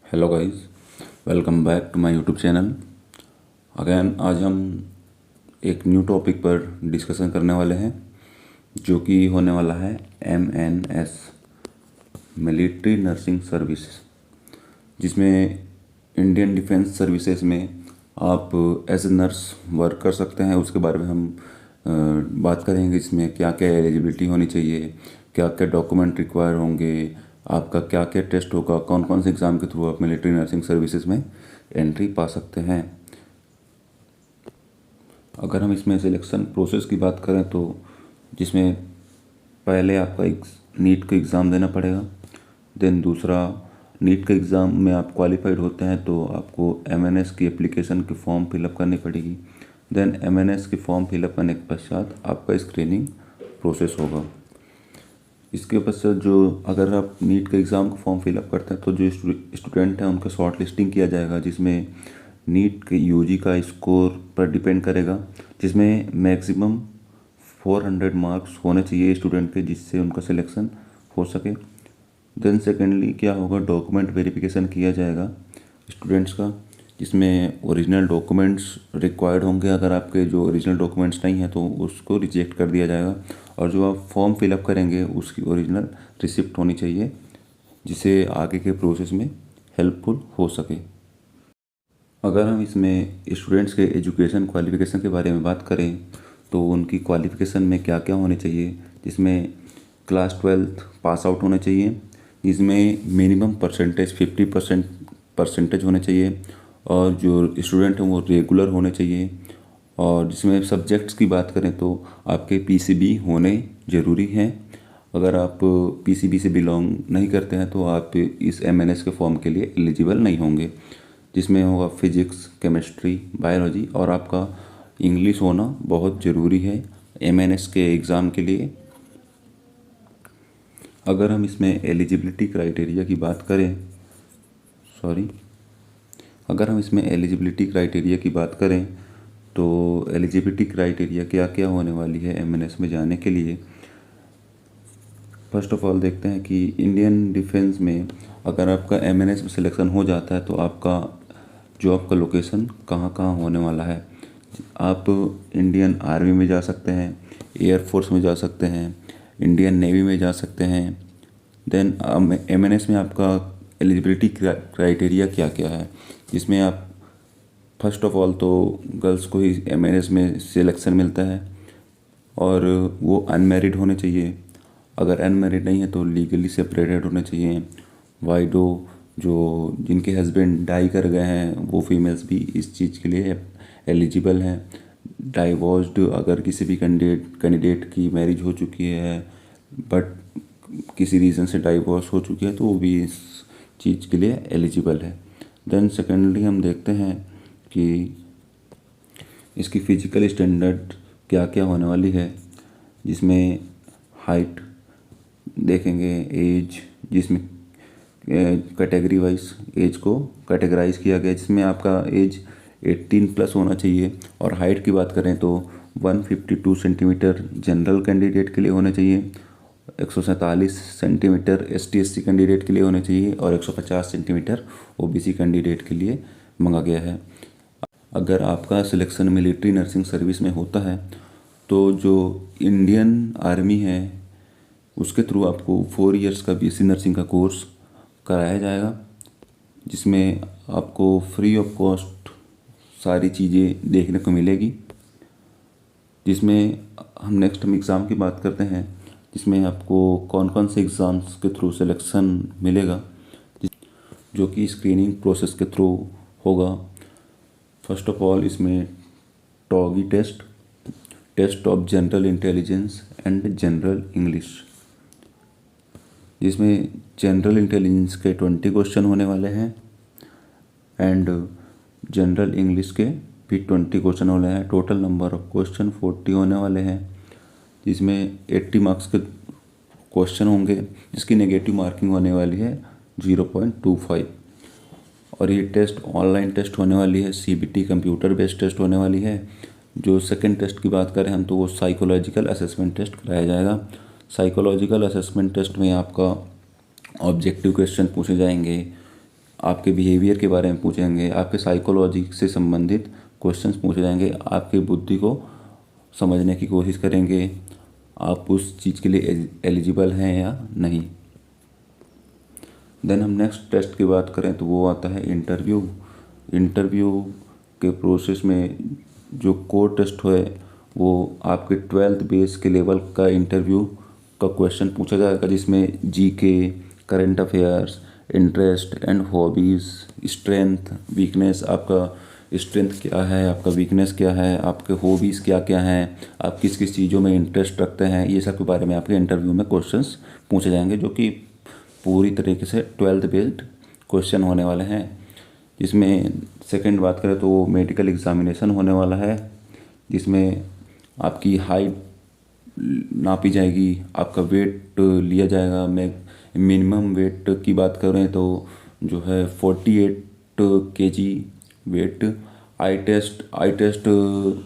Hello guys, welcome back to my YouTube channel. Again आज हम एक न्यू टॉपिक पर डिस्कशन करने वाले हैं जो कि होने वाला है MNS मिलिट्री नर्सिंग सर्विस, जिसमें इंडियन डिफेंस सर्विसेज में आप एज ए नर्स वर्क कर सकते हैं। उसके बारे में हम बात करेंगे। इसमें क्या क्या एलिजिबिलिटी होनी चाहिए, क्या क्या डॉक्यूमेंट रिक्वायर होंगे, आपका क्या क्या टेस्ट होगा, कौन कौन से एग्ज़ाम के थ्रू आप मिलिट्री नर्सिंग सर्विसेज में एंट्री पा सकते हैं। अगर हम इसमें सिलेक्शन प्रोसेस की बात करें तो जिसमें पहले आपका एक नीट का एग्ज़ाम देना पड़ेगा। देन दूसरा, नीट के एग्ज़ाम में आप क्वालिफाइड होते हैं तो आपको MNS की एप्लीकेशन की फॉर्म फिलअप करनी पड़ेगी। देन MNS की फॉर्म फिलअप करने के पश्चात आपका स्क्रीनिंग प्रोसेस होगा। इसके पश्चात जो अगर आप नीट के एग्ज़ाम का फॉर्म फिलअप करते हैं तो जो स्टूडेंट हैं उनका शॉर्ट लिस्टिंग किया जाएगा, जिसमें नीट के UG का स्कोर पर डिपेंड करेगा, जिसमें मैक्सिमम 400 मार्क्स होने चाहिए स्टूडेंट के, जिससे उनका सिलेक्शन हो सके। देन सेकेंडली क्या होगा, डॉक्यूमेंट वेरिफिकेशन किया जाएगा स्टूडेंट्स का, जिसमें ओरिजिनल डॉक्यूमेंट्स रिक्वायर्ड होंगे। अगर आपके जो ओरिजिनल डॉक्यूमेंट्स नहीं हैं तो उसको रिजेक्ट कर दिया जाएगा, और जो आप फॉर्म फिलअप करेंगे उसकी ओरिजिनल रिसिप्ट होनी चाहिए, जिससे आगे के प्रोसेस में हेल्पफुल हो सके। अगर हम इसमें स्टूडेंट्स के एजुकेशन क्वालिफ़िकेशन के बारे में बात करें तो उनकी क्वालिफ़िकेशन में क्या क्या होने चाहिए, जिसमें क्लास 12th पास आउट होने चाहिए, जिसमें मिनिमम परसेंटेज 50% होने चाहिए, और जो स्टूडेंट हैं वो रेगुलर होने चाहिए। और जिसमें सब्जेक्ट्स की बात करें तो आपके PCB होने ज़रूरी हैं। अगर आप PCB से बिलोंग नहीं करते हैं तो आप इस MNS के फॉर्म के लिए एलिजिबल नहीं होंगे, जिसमें होगा फिजिक्स, केमिस्ट्री, बायोलॉजी, और आपका इंग्लिश होना बहुत ज़रूरी है MNS के एग्ज़ाम के लिए। अगर हम इसमें एलिजिबिलिटी क्राइटेरिया की बात करें अगर हम इसमें एलिजिबिलिटी क्राइटेरिया की बात करें तो एलिजिबिलिटी क्राइटेरिया क्या क्या होने वाली है MNS में जाने के लिए। फर्स्ट ऑफ ऑल देखते हैं कि इंडियन डिफेंस में अगर आपका MNS में सिलेक्शन हो जाता है तो आपका जॉब का लोकेशन कहाँ कहाँ होने वाला है। आप इंडियन आर्मी में जा सकते हैं, एयरफोर्स में जा सकते हैं, इंडियन नेवी में जा सकते हैं। देन MNS में आपका एलिजिबिलिटी क्राइटेरिया क्या क्या है, जिसमें आप फर्स्ट ऑफ ऑल तो गर्ल्स को ही MNS में सिलेक्शन मिलता है, और वो अनमैरिड होने चाहिए। अगर अनमैरिड नहीं है तो लीगली सेपरेटेड होने चाहिए। वाइडो, जो जिनके हस्बैंड डाई कर गए हैं, वो फीमेल्स भी इस चीज़ के लिए एलिजिबल हैं। डाइवोर्स्ड, अगर किसी भी कैंडिडेट की मैरिज हो चुकी है बट किसी रीज़न से डाइवोर्स हो चुकी है तो वो भी इस चीज़ के लिए एलिजिबल है। देन सेकेंडली हम देखते हैं कि इसकी फ़िज़िकल स्टैंडर्ड क्या क्या होने वाली है, जिसमें हाइट देखेंगे, एज, जिसमें कैटेगरी वाइज एज को कैटेगराइज किया गया, जिसमें आपका एज 18+ होना चाहिए। और हाइट की बात करें तो 152 सेंटीमीटर जनरल कैंडिडेट के लिए होने चाहिए, 147 सेंटीमीटर ST/SC कैंडिडेट के लिए होने चाहिए, और 150 सेंटीमीटर OBC कैंडिडेट के लिए मांगा गया है। अगर आपका सिलेक्शन मिलिट्री नर्सिंग सर्विस में होता है तो जो इंडियन आर्मी है उसके थ्रू आपको 4 इयर्स का BSc नर्सिंग का कोर्स कराया जाएगा, जिसमें आपको फ्री ऑफ कॉस्ट सारी चीज़ें देखने को मिलेगी। जिसमें हम एग्ज़ाम की बात करते हैं, जिसमें आपको कौन कौन से एग्ज़ाम्स के थ्रू सिलेक्शन मिलेगा, जो कि स्क्रीनिंग प्रोसेस के थ्रू होगा। फर्स्ट ऑफ ऑल इसमें टॉगी test of general intelligence and general English, जिसमें जनरल इंटेलिजेंस के 20 क्वेश्चन होने वाले हैं, एंड जनरल इंग्लिश के भी 20 क्वेश्चन होने हैं। टोटल नंबर ऑफ क्वेश्चन 40 होने वाले हैं, जिसमें 80 मार्क्स के क्वेश्चन होंगे, जिसकी नेगेटिव मार्किंग होने वाली है 0.25। और ये टेस्ट ऑनलाइन टेस्ट होने वाली है, CBT कंप्यूटर बेस्ड टेस्ट होने वाली है। जो सेकंड टेस्ट की बात करें हम तो वो साइकोलॉजिकल असेसमेंट टेस्ट कराया जाएगा। साइकोलॉजिकल असेसमेंट टेस्ट में आपका ऑब्जेक्टिव क्वेश्चन पूछे जाएंगे, आपके बिहेवियर के बारे में पूछेंगे, आपके साइकोलॉजी से संबंधित क्वेश्चंस पूछे जाएंगे, आपकी बुद्धि को समझने की कोशिश करेंगे, आप उस चीज़ के लिए एलिजिबल हैं या नहीं। देन हम नेक्स्ट टेस्ट की बात करें तो वो आता है इंटरव्यू। इंटरव्यू के प्रोसेस में जो कोर टेस्ट है वो आपके 12th बेस के लेवल का इंटरव्यू का क्वेश्चन पूछा जाएगा, जिसमें GK, current affairs, interest and hobbies, strength, weakness, आपका स्ट्रेंथ क्या है, आपका वीकनेस क्या है, आपके हॉबीज़ क्या क्या हैं, आप किस किस चीज़ों में इंटरेस्ट रखते हैं, ये सब के बारे में आपके इंटरव्यू में क्वेश्चंस पूछे जाएंगे, जो कि पूरी तरीके से 12th बेस्ड क्वेश्चन होने वाले हैं। जिसमें सेकंड बात करें तो मेडिकल एग्जामिनेशन होने वाला है, जिसमें आपकी हाइट नापी जाएगी, आपका वेट लिया जाएगा। मैं मिनिमम वेट की बात करें तो जो है 48 kg वेट। आई टेस्ट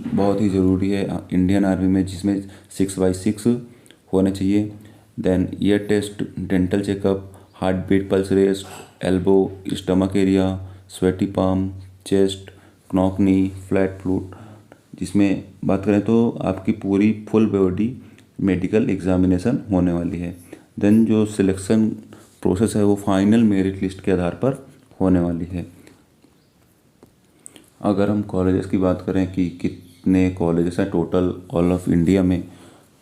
बहुत ही ज़रूरी है इंडियन आर्मी में, जिसमें 6/6 होने चाहिए। Then ear test, dental checkup, heart beat, pulse rate, elbow, stomach area, sweaty palm, chest, knock knee, flat foot. जिसमें बात करें तो आपकी पूरी फुल बॉडी मेडिकल एग्जामिनेशन होने वाली है। देन जो सिलेक्शन प्रोसेस है वो फाइनल मेरिट लिस्ट के आधार पर होने वाली है। अगर हम कॉलेजेस की बात करें कि कितने कॉलेजेस हैं टोटल ऑल ऑफ इंडिया में,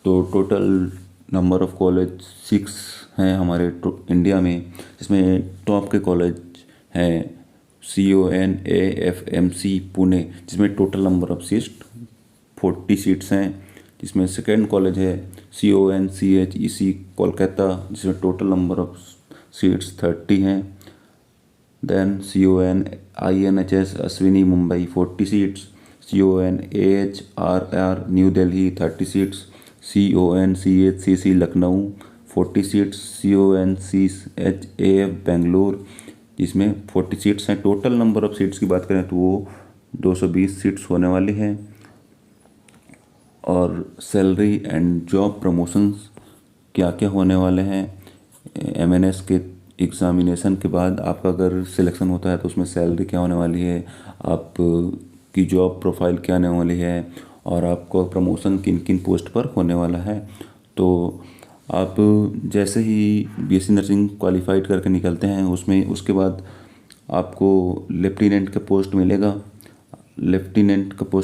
तो टोटल नंबर ऑफ कॉलेज 6 हैं हमारे इंडिया में, जिसमें टॉप के कॉलेज हैं CONAFMC पुणे, जिसमें total number of seats 40 seats हैं। जिसमें सेकेंड कॉलेज है CONCHEC कोलकाता, जिसमें टोटल नंबर ऑफ सीट्स 30 हैं। Then CONINHS Ashwini Mumbai 40 seats, CONAHRR New Delhi 30 seats, CONCHCC Lucknow 40 seats, CONCHAF Bangalore, जिसमें 40 सीट्स हैं। टोटल नंबर ऑफ सीट्स की बात करें तो वो 220 सीट्स होने वाली हैं। और सैलरी एंड जॉब प्रमोशंस क्या क्या होने वाले हैं, MNS के एग्ज़ामिनेशन के बाद आपका अगर सिलेक्शन होता है तो उसमें सैलरी क्या होने वाली है, आप की जॉब प्रोफाइल क्या आने वाली है, और आपको प्रमोशन किन किन पोस्ट पर होने वाला है। तो आप जैसे ही BSc नर्सिंग क्वालिफाइड करके निकलते हैं उसमें उसके बाद आपको लेफ्टिनेंट का पोस्ट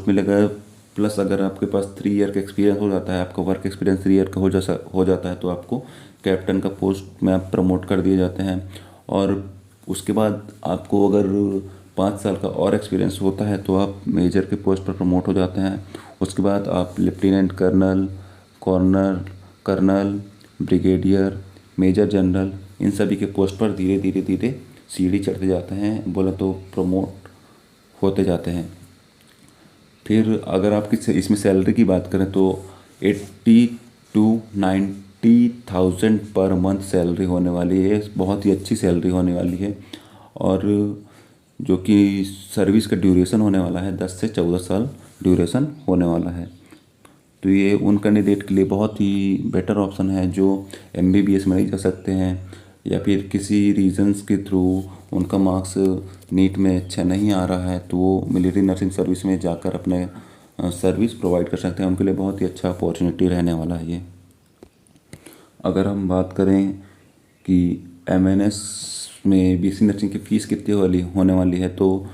मिलेगा। प्लस अगर आपके पास 3 ईयर का एक्सपीरियंस हो जाता है, आपका वर्क एक्सपीरियंस 3 ईयर का हो जाता है, तो आपको कैप्टन का पोस्ट में आप प्रमोट कर दिए जाते हैं। और उसके बाद आपको अगर 5 साल का और एक्सपीरियंस होता है तो आप मेजर के पोस्ट पर प्रमोट हो जाते हैं। उसके बाद आप lieutenant colonel, colonel, brigadier, major general, इन सभी के पोस्ट पर धीरे धीरे धीरे सीढ़ी चढ़ते जाते हैं, बोला तो प्रमोट होते जाते हैं। फिर अगर आप इसमें सैलरी की बात करें तो 80 to 90,000 पर मंथ सैलरी होने वाली है, बहुत ही अच्छी सैलरी होने वाली है। और जो कि सर्विस का ड्यूरेशन होने वाला है 10 से 14 साल ड्यूरेशन होने वाला है। तो ये उन कैंडिडेट के लिए बहुत ही बेटर ऑप्शन है जो MBBS में नहीं जा सकते हैं, या फिर किसी रीजंस के थ्रू उनका मार्क्स नीट में अच्छा नहीं आ रहा है, तो वो मिलिट्री नर्सिंग सर्विस में जाकर अपने सर्विस प्रोवाइड कर सकते हैं। उनके लिए बहुत ही अच्छा अपॉर्चुनिटी रहने वाला है ये। अगर हम बात करें कि MNS में BSc नर्सिंग की फ़ीस कितनी होने वाली है, तो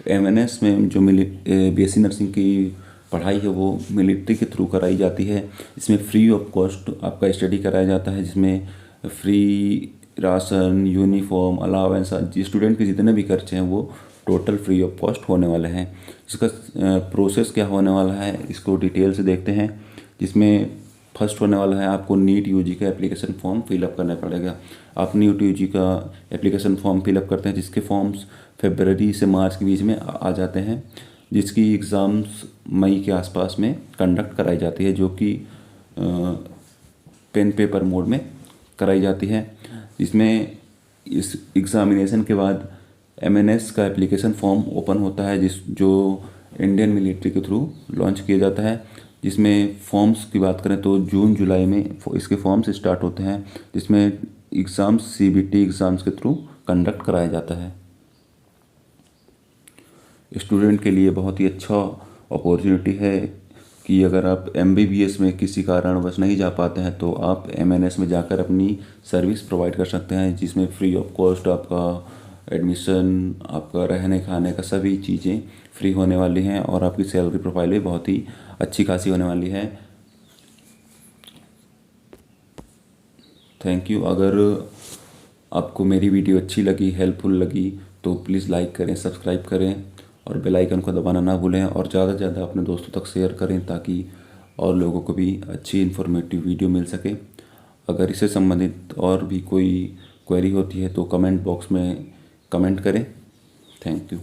MNS में जो BSc नर्सिंग की पढ़ाई है वो मिलिट्री के थ्रू कराई जाती है। इसमें फ्री ऑफ कॉस्ट आपका स्टडी कराया जाता है, जिसमें free ration, uniform, allowance, student के जितने भी खर्चे हैं वो टोटल फ्री ऑफ कॉस्ट होने वाले हैं। इसका प्रोसेस क्या होने वाला है इसको डिटेल से देखते हैं। जिसमें फर्स्ट होने वाला है आपको नीट UG का एप्लीकेशन फॉर्म फिलअप करना पड़ेगा। आप नीट UG का एप्लीकेशन फॉर्म फिलअप करते हैं, जिसके फॉर्म्स फरवरी से मार्च के बीच में आ जाते हैं, जिसकी एग्ज़ाम्स मई के आसपास में कंडक्ट कराई जाती है, जो कि पेन पेपर मोड में कराई जाती है। इसमें इस एग्ज़ामिनेशन के बाद MNS का एप्लीकेशन फॉर्म ओपन होता है, जो इंडियन मिलिट्री के थ्रू लॉन्च किया जाता है। जिसमें फॉर्म्स की बात करें तो जून जुलाई में इसके फॉर्म्स स्टार्ट होते हैं, जिसमें एग्ज़ाम्स CBT एग्ज़ाम्स के थ्रू कंडक्ट कराया जाता है। स्टूडेंट के लिए बहुत ही अच्छा अपॉर्चुनिटी है कि अगर आप MBBS में किसी कारणवश नहीं जा पाते हैं तो आप MNS में जाकर अपनी सर्विस प्रोवाइड कर सकते हैं, जिसमें फ्री ऑफ कॉस्ट आपका एडमिशन, आपका रहने खाने का सभी चीज़ें फ्री होने वाली हैं और आपकी सैलरी प्रोफाइल भी बहुत ही अच्छी खासी होने वाली है। Thank you. अगर आपको मेरी वीडियो अच्छी लगी, हेल्पफुल लगी तो प्लीज़ लाइक करें, सब्सक्राइब करें और बेल आइकन को दबाना ना भूलें और ज़्यादा से ज़्यादा अपने दोस्तों तक शेयर करें ताकि और लोगों को भी अच्छी इन्फॉर्मेटिव वीडियो मिल सके। अगर इससे संबंधित और भी कोई क्वेरी होती है तो कमेंट बॉक्स में कमेंट करें। Thank you.